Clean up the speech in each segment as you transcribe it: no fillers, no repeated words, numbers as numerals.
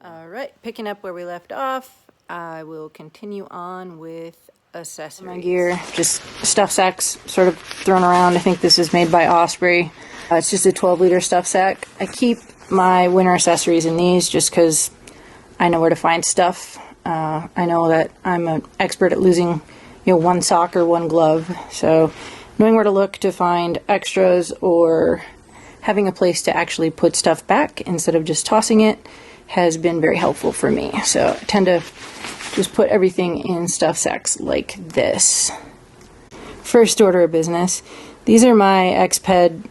All right, picking up where we left off, I will continue on with accessories. My gear, just stuff sacks sort of thrown around. I think this is made by Osprey. It's just a 12-liter stuff sack. I keep my winter accessories in these just because I know where to find stuff. I know that I'm an expert at losing, one sock or one glove. So knowing where to look to find extras or having a place to actually put stuff back instead of just tossing it has been very helpful for me. So I tend to just put everything in stuff sacks like this. First order of business, these are my Exped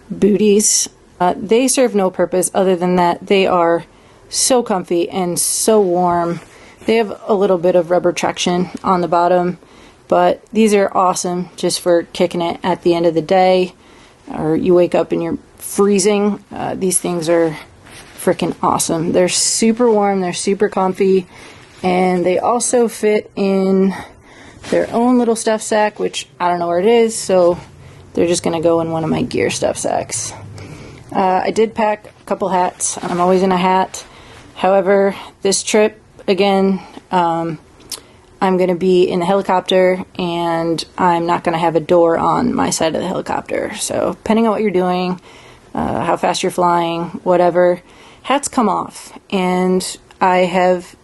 booties. They serve no purpose other than that they are so comfy and so warm. They have a little bit of rubber traction on the bottom, but these are awesome just for kicking it at the end of the day, or you wake up and you're freezing. These things are freaking awesome. They're super warm, they're super comfy, and they also fit in their own little stuff sack, which I don't know where it is, so they're just gonna go in one of my gear stuff sacks. I did pack a couple hats. I'm always in a hat. However, this trip, again, I'm going to be in the helicopter, and I'm not going to have a door on my side of the helicopter. So depending on what you're doing, how fast you're flying, whatever, hats come off. And I have,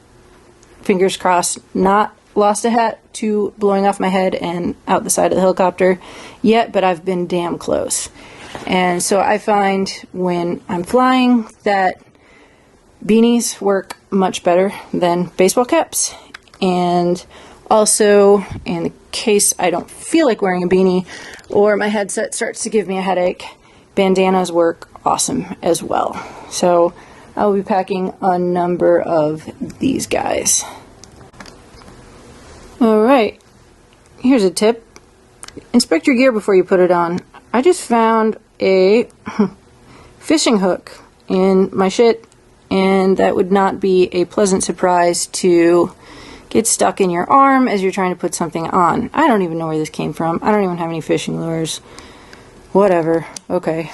fingers crossed, not lost a hat to blowing off my head and out the side of the helicopter yet, but I've been damn close. And so I find when I'm flying that beanies work much better than baseball caps. And also, in the case I don't feel like wearing a beanie or my headset starts to give me a headache, bandanas work awesome as well. So I will be packing a number of these guys. Alright, here's a tip. Inspect your gear before you put it on. I just found a fishing hook in my shit, and that would not be a pleasant surprise to get stuck in your arm as you're trying to put something on. I don't even know where this came from. I don't even have any fishing lures. Whatever. Okay.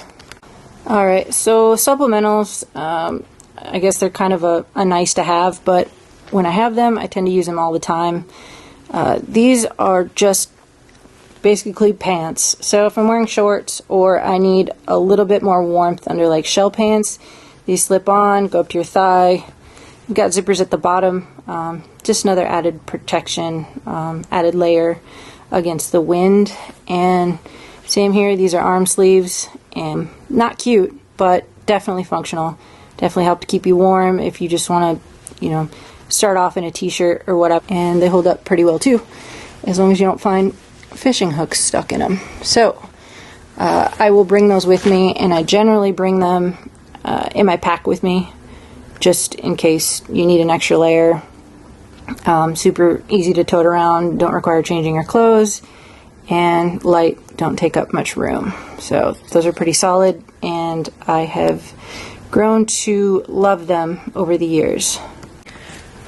Alright, so supplementals, I guess they're kind of a nice to have, but when I have them, I tend to use them all the time. These are just basically pants. So if I'm wearing shorts or I need a little bit more warmth under like shell pants, these slip on, go up to your thigh. You've got zippers at the bottom. Just another added protection, added layer against the wind. And same here, these are arm sleeves, and not cute, but definitely functional. Definitely help to keep you warm if you just want to, start off in a t-shirt or whatever. And they hold up pretty well too, as long as you don't find fishing hooks stuck in them. So I will bring those with me, and I generally bring them in my pack with me just in case you need an extra layer. Super easy to tote around, don't require changing your clothes, and light, don't take up much room. So those are pretty solid, and I have grown to love them over the years.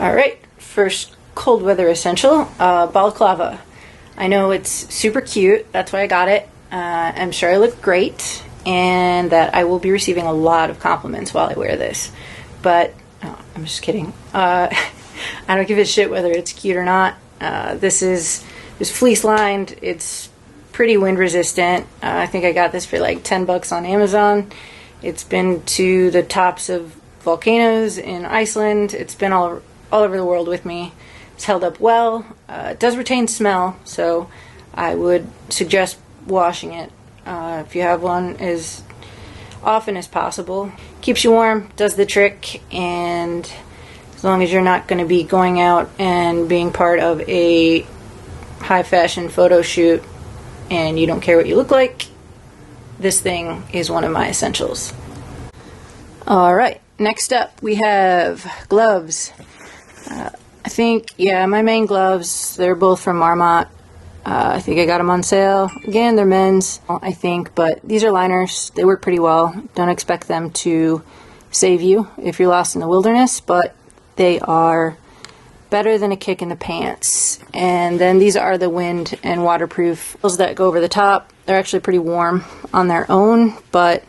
Alright, first cold weather essential, balaclava. I know it's super cute, that's why I got it. I'm sure I look great, and that I will be receiving a lot of compliments while I wear this. But, I'm just kidding. I don't give a shit whether it's cute or not. This is fleece lined, it's pretty wind resistant. I think I got this for like $10 on Amazon. It's been to the tops of volcanoes in Iceland. It's been all over the world with me. It's held up well. It does retain smell, so I would suggest washing it if you have one as often as possible. Keeps you warm, does the trick, and as long as you're not going to be going out and being part of a high fashion photo shoot and you don't care what you look like, this thing is one of my essentials. Alright, next up we have gloves. I think, my main gloves, they're both from Marmot. I think I got them on sale. Again, they're men's, I think, but these are liners. They work pretty well. Don't expect them to save you if you're lost in the wilderness, but they are better than a kick in the pants. And then these are the wind and waterproof. Those that go over the top, they're actually pretty warm on their own, but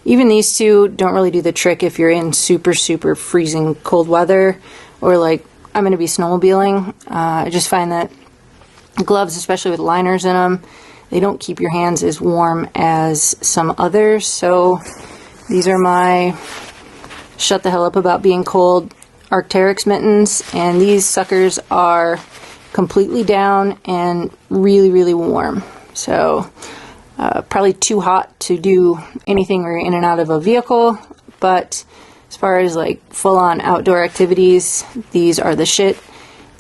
Even these two don't really do the trick if you're in super, super freezing cold weather, or like I'm going to be snowmobiling. I just find that gloves, especially with liners in them, they don't keep your hands as warm as some others. So these are my shut the hell up about being cold Arc'teryx mittens, and these suckers are completely down and really, really warm. So probably too hot to do anything where you're in and out of a vehicle, but as far as like full-on outdoor activities, these are the shit.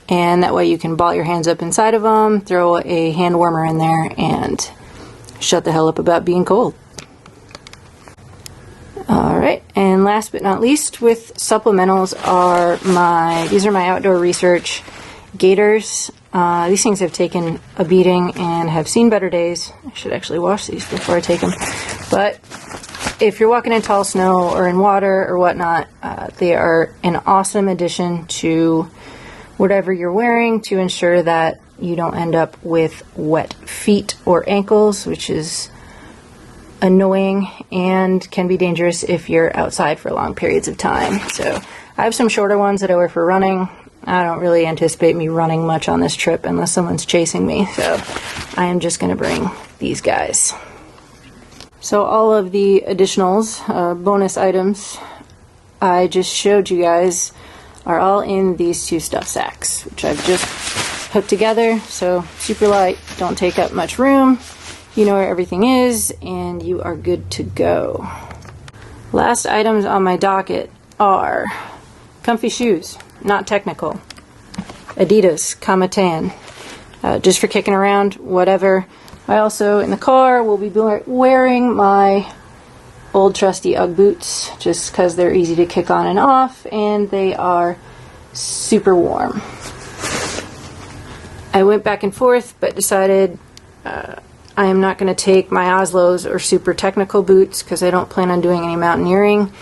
And that way you can ball your hands up inside of them, throw a hand warmer in there, and shut the hell up about being cold. Alright, and last but not least with supplementals are these are my outdoor research gaiters. These things have taken a beating and have seen better days. I should actually wash these before I take them. But if you're walking in tall snow or in water or whatnot, they are an awesome addition to whatever you're wearing to ensure that you don't end up with wet feet or ankles, which is annoying and can be dangerous if you're outside for long periods of time. So I have some shorter ones that I wear for running. I don't really anticipate me running much on this trip unless someone's chasing me, so I am just going to bring these guys. So all of the additionals, bonus items I just showed you guys are all in these two stuff sacks, which I've just hooked together. So super light, don't take up much room. You know where everything is, and you are good to go. Last items on my docket are comfy shoes, not technical. Adidas Kamatan, just for kicking around, whatever. I also, in the car, will be wearing my old trusty Ugg boots, just because they're easy to kick on and off, and they are super warm. I went back and forth, but decided I am not going to take my Oslo's or super technical boots because I don't plan on doing any mountaineering.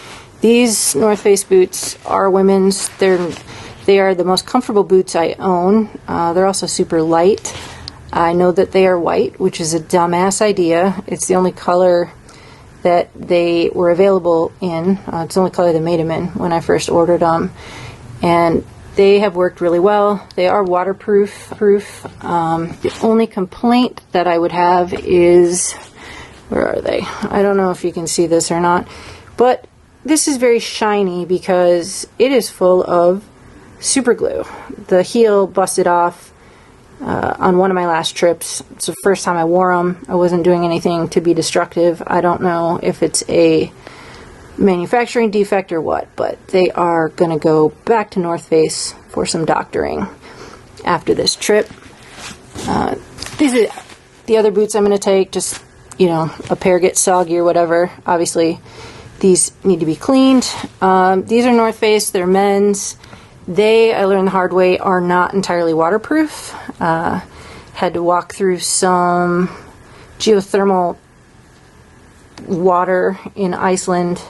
These North Face boots are women's. They are the most comfortable boots I own. They're also super light. I know that they are white, which is a dumbass idea. It's the only color that they were available in. It's the only color they made them in when I first ordered them. And they have worked really well. They are waterproof. The only complaint that I would have is, where are they? I don't know if you can see this or not, but this is very shiny because it is full of super glue. The heel busted off on one of my last trips. It's the first time I wore them. I wasn't doing anything to be destructive. I don't know if it's a manufacturing defect or what, but they are going to go back to North Face for some doctoring after this trip. These are the other boots I'm going to take. Just, you know, a pair gets soggy or whatever. Obviously, these need to be cleaned. These are North Face. They're men's. They, I learned the hard way, are not entirely waterproof. Had to walk through some geothermal water in Iceland,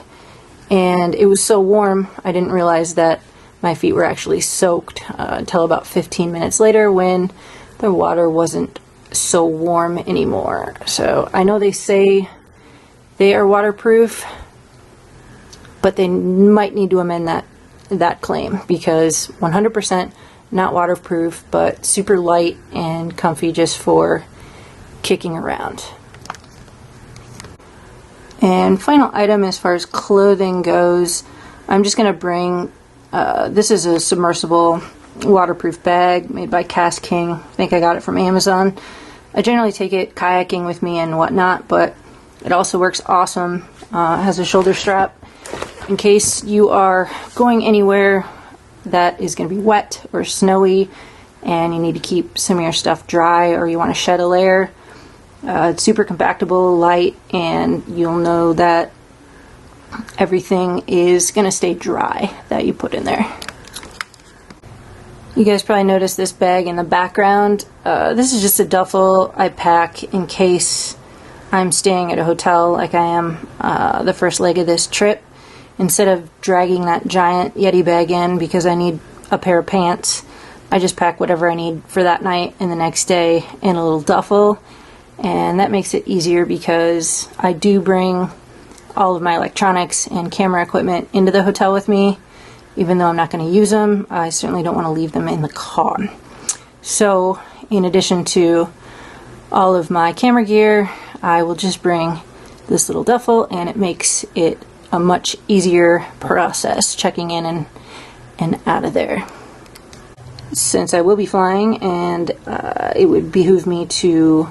and it was so warm I didn't realize that my feet were actually soaked until about 15 minutes later when the water wasn't so warm anymore. So I know they say they are waterproof, but they might need to amend that claim, because 100% not waterproof, but super light and comfy just for kicking around. And final item as far as clothing goes, I'm just going to bring, this is a submersible waterproof bag made by Cast King. I think I got it from Amazon. I generally take it kayaking with me and whatnot, but it also works awesome. Has a shoulder strap in case you are going anywhere that is going to be wet or snowy and you need to keep some of your stuff dry, or you want to shed a layer. It's super compactable, light, and you'll know that everything is going to stay dry that you put in there. You guys probably noticed this bag in the background. This is just a duffel I pack in case I'm staying at a hotel like I am the first leg of this trip. Instead of dragging that giant Yeti bag in because I need a pair of pants, I just pack whatever I need for that night and the next day in a little duffel. And that makes it easier because I do bring all of my electronics and camera equipment into the hotel with me. Even though I'm not going to use them, I certainly don't want to leave them in the car. So, in addition to all of my camera gear, I will just bring this little duffel, and it makes it a much easier process checking in and out of there. Since I will be flying, and it would behoove me to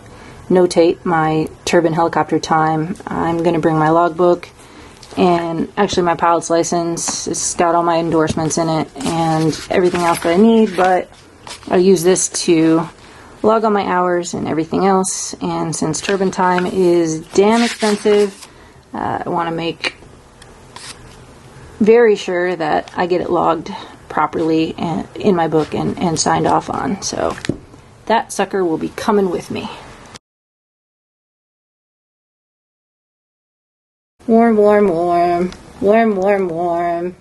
notate my turbine helicopter time, I'm going to bring my logbook and actually my pilot's license. It's got all my endorsements in it and everything else that I need, but I'll use this to log all my hours and everything else. And since turbine time is damn expensive, I want to make very sure that I get it logged properly and in my book and signed off on. So that sucker will be coming with me. Warm, warm, warm. Warm, warm, warm.